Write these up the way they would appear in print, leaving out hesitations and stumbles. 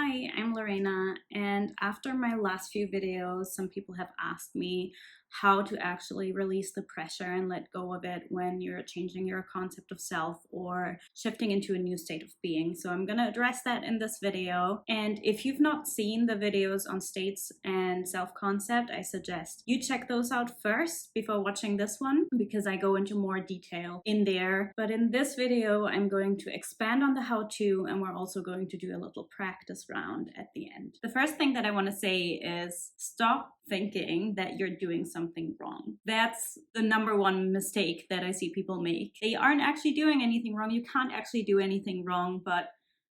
Hi, I'm Lorena, and after my last few videos, some people have asked me how to actually release the pressure and let go of it when you're changing your concept of self or shifting into a new state of being. So I'm going to address that in this video. And if you've not seen the videos on states and self-concept, I suggest you check those out first before watching this one, because I go into more detail in there. But in this video, I'm going to expand on the how-to, and we're also going to do a little practice round at the end. The first thing that I want to say is stop thinking that you're doing something wrong. That's the number one mistake that I see people make. They aren't actually doing anything wrong. You can't actually do anything wrong, but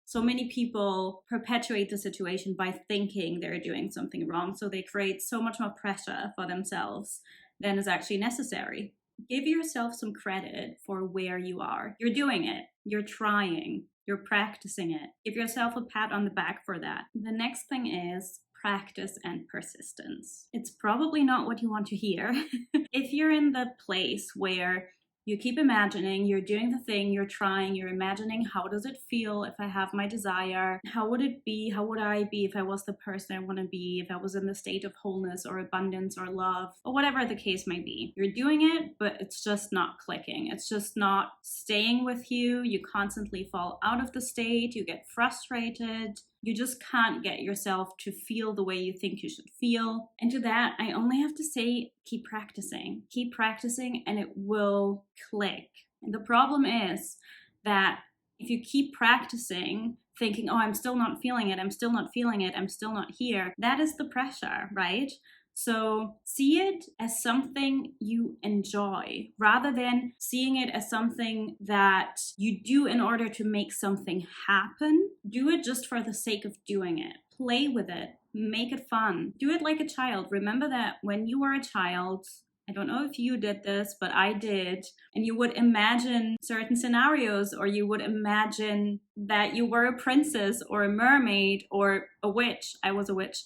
so many people perpetuate the situation by thinking they're doing something wrong. So they create so much more pressure for themselves than is actually necessary. Give yourself some credit for where you are. You're doing it. You're trying. You're practicing it. Give yourself a pat on the back for that. The next thing is practice and persistence. It's probably not what you want to hear. If you're in the place where you keep imagining, you're doing the thing, you're trying, you're imagining, how does it feel if I have my desire? How would it be? How would I be if I was the person I want to be, if I was in the state of wholeness or abundance or love, or whatever the case might be? You're doing it, but it's just not clicking. It's just not staying with you. You constantly fall out of the state. You get frustrated. You just can't get yourself to feel the way you think you should feel. And to that, I only have to say, keep practicing. Keep practicing and it will click. And the problem is that if you keep practicing, thinking, oh, I'm still not feeling it, I'm still not feeling it, I'm still not here, that is the pressure, right? So see it as something you enjoy rather than seeing it as something that you do in order to make something happen. Do it just for the sake of doing it. Play with it. Make it fun. Do it like a child. Remember that when you were a child, I don't know if you did this, but I did. And you would imagine certain scenarios, or you would imagine that you were a princess or a mermaid or a witch. I was a witch.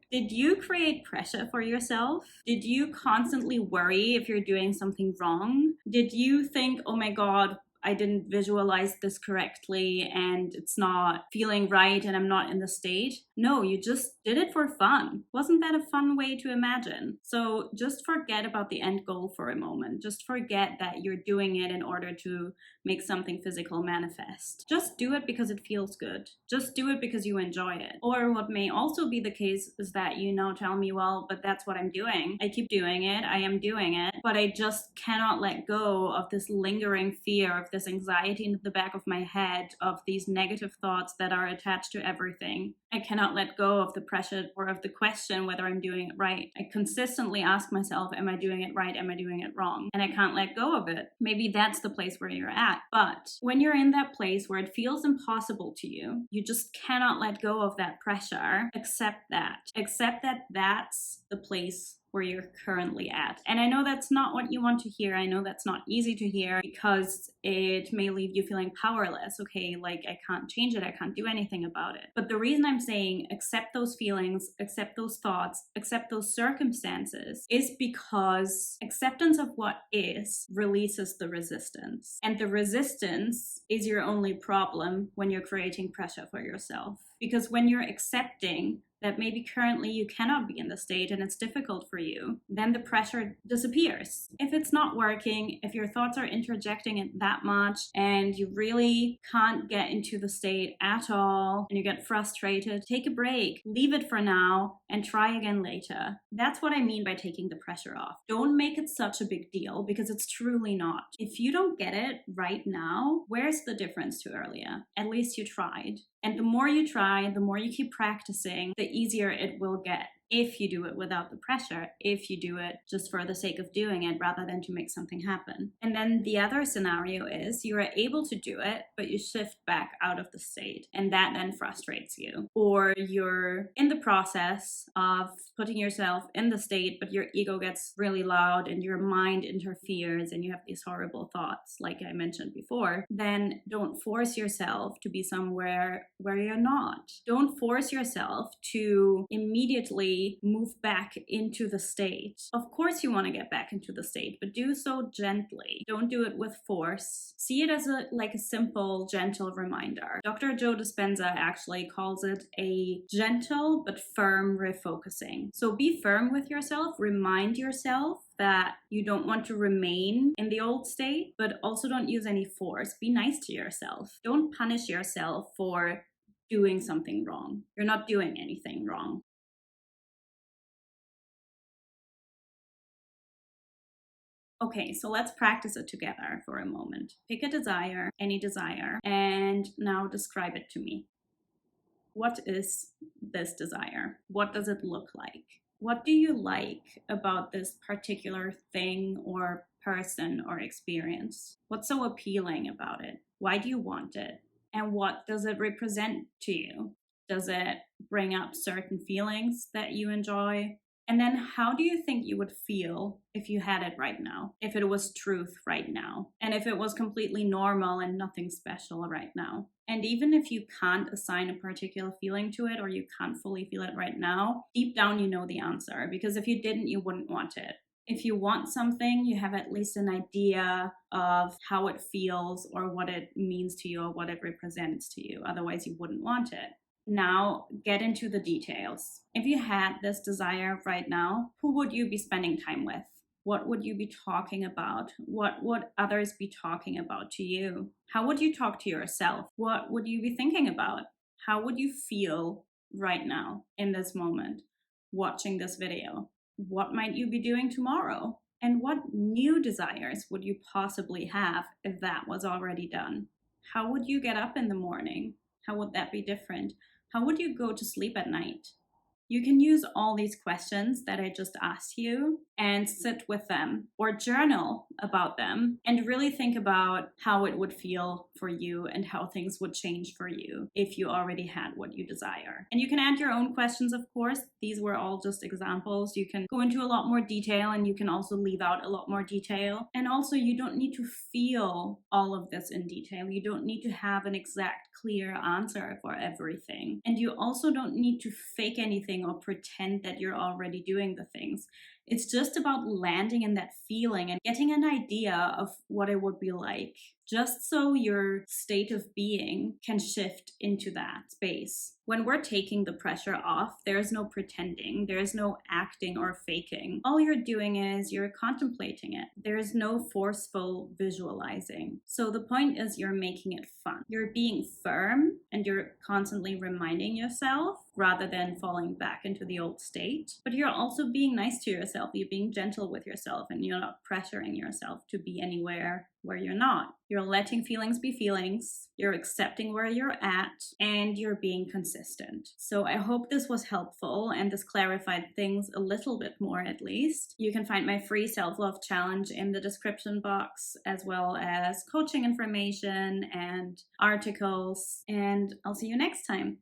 Did you create pressure for yourself? Did you constantly worry if you're doing something wrong? Did you think, oh my God, I didn't visualize this correctly and it's not feeling right and I'm not in the state? No, you just did it for fun. Wasn't that a fun way to imagine? So just forget about the end goal for a moment. Just forget that you're doing it in order to make something physical manifest. Just do it because it feels good. Just do it because you enjoy it. Or what may also be the case is that you now tell me, well, but that's what I'm doing. I keep doing it. I am doing it, but I just cannot let go of this lingering fear, of this anxiety in the back of my head, of these negative thoughts that are attached to everything. I cannot let go of the pressure or of the question whether I'm doing it right. I consistently ask myself, am I doing it right? Am I doing it wrong? And I can't let go of it. Maybe that's the place where you're at. But when you're in that place where it feels impossible to you, you just cannot let go of that pressure. Accept that. Accept that that's the place where you're currently at. And I know that's not what you want to hear. I know that's not easy to hear because it may leave you feeling powerless. Okay, like I can't change it. I can't do anything about it. But the reason I'm saying accept those feelings, accept those thoughts, accept those circumstances is because acceptance of what is releases the resistance. And the resistance is your only problem when you're creating pressure for yourself. Because when you're accepting that maybe currently you cannot be in the state and it's difficult for you, then the pressure disappears. If it's not working, if your thoughts are interjecting it that much and you really can't get into the state at all and you get frustrated, take a break, leave it for now and try again later. That's what I mean by taking the pressure off. Don't make it such a big deal because it's truly not. If you don't get it right now, where's the difference to earlier? At least you tried. And the more you try, the more you keep practicing, the easier it will get. If you do it without the pressure, if you do it just for the sake of doing it rather than to make something happen. And then the other scenario is you are able to do it, but you shift back out of the state and that then frustrates you. Or you're in the process of putting yourself in the state, but your ego gets really loud and your mind interferes and you have these horrible thoughts, like I mentioned before. Then don't force yourself to be somewhere where you're not. Don't force yourself to immediately actually move back into the state. Of course you want to get back into the state, but do so gently. Don't do it with force. See it as like a simple, gentle reminder. Dr. Joe Dispenza actually calls it a gentle but firm refocusing. So be firm with yourself, remind yourself that you don't want to remain in the old state, but also don't use any force. Be nice to yourself. Don't punish yourself for doing something wrong. You're not doing anything wrong. Okay, so let's practice it together for a moment. Pick a desire, any desire, and now describe it to me. What is this desire? What does it look like? What do you like about this particular thing or person or experience? What's so appealing about it? Why do you want it? And what does it represent to you? Does it bring up certain feelings that you enjoy? And then how do you think you would feel if you had it right now? If it was truth right now? And if it was completely normal and nothing special right now? And even if you can't assign a particular feeling to it or you can't fully feel it right now, deep down you know the answer, because if you didn't, you wouldn't want it. If you want something, you have at least an idea of how it feels or what it means to you or what it represents to you. Otherwise, you wouldn't want it. Now, get into the details. If you had this desire right now, who would you be spending time with? What would you be talking about? What would others be talking about to you? How would you talk to yourself? What would you be thinking about? How would you feel right now in this moment watching this video? What might you be doing tomorrow? And what new desires would you possibly have if that was already done? How would you get up in the morning? How would that be different? How would you go to sleep at night? You can use all these questions that I just asked you and sit with them or journal about them and really think about how it would feel for you and how things would change for you if you already had what you desire. And you can add your own questions, of course. These were all just examples. You can go into a lot more detail and you can also leave out a lot more detail. And also, you don't need to feel all of this in detail. You don't need to have an exact, clear answer for everything. And you also don't need to fake anything or pretend that you're already doing the things. It's just about landing in that feeling and getting an idea of what it would be like, just so your state of being can shift into that space. When we're taking the pressure off, there's no pretending, there's no acting or faking. All you're doing is you're contemplating it. There's no forceful visualizing. So the point is you're making it fun. You're being firm and you're constantly reminding yourself rather than falling back into the old state. But you're also being nice to yourself. You're being gentle with yourself and you're not pressuring yourself to be anywhere where you're not. You're letting feelings be feelings, you're accepting where you're at, and you're being consistent. So I hope this was helpful and this clarified things a little bit more at least. You can find my free self-love challenge in the description box, as well as coaching information and articles, and I'll see you next time.